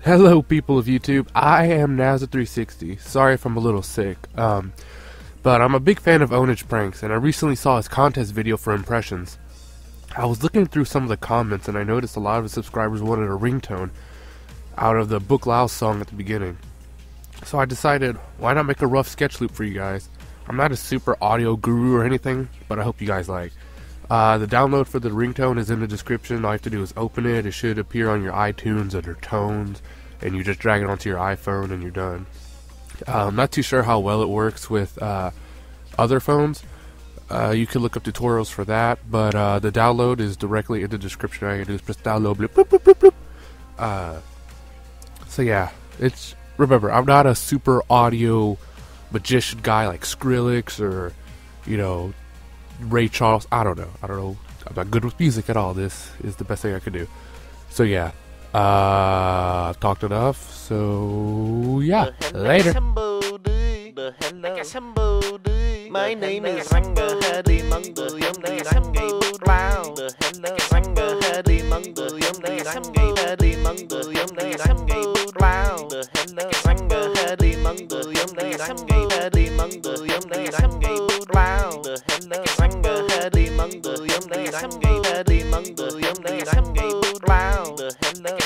Hello people of YouTube, I am Nazza360. Sorry if I'm a little sick, but I'm a big fan of OwnagePranks, and I recently saw his contest video for impressions. I was looking through some of the comments, and I noticed a lot of his subscribers wanted a ringtone out of the Buklau song at the beginning. So I decided, why not make a rough sketch loop for you guys? I'm not a super audio guru or anything, but I hope you guys like. The download for the ringtone is in the description. All you have to do is open it. It should appear on your iTunes under tones, and you just drag it onto your iPhone and you're done. I'm not too sure how well it works with other phones. You can look up tutorials for that, but the download is directly in the description. All you do is press download. Bloop, bloop, bloop, bloop, bloop. So yeah, remember, I'm not a super audio magician guy like Skrillex or, Ray Charles. I don't know. I'm not good with music at all. This is the best thing I could do. So yeah, I've talked enough. So yeah, later. My name is Ranga Hadi Mangu Yom Nay Samgay Buklau. Ranga Hadi Mangu Yom Nay Samgay Hadi Mangu Yom Nay Samgay Buklau. Ranga Hadi Mangu Yom Nay Samgay Hadi Mangu Yom Nay Samgay Buklau. Ranga Hadi Mangu Yom Nay Samgay Hadi Mangu Yom Nay Samgay Buklau.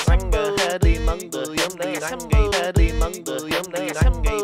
Ranga Hadi Mangu Yom Nay Samgay Hadi Mangu Yom Nay Samgay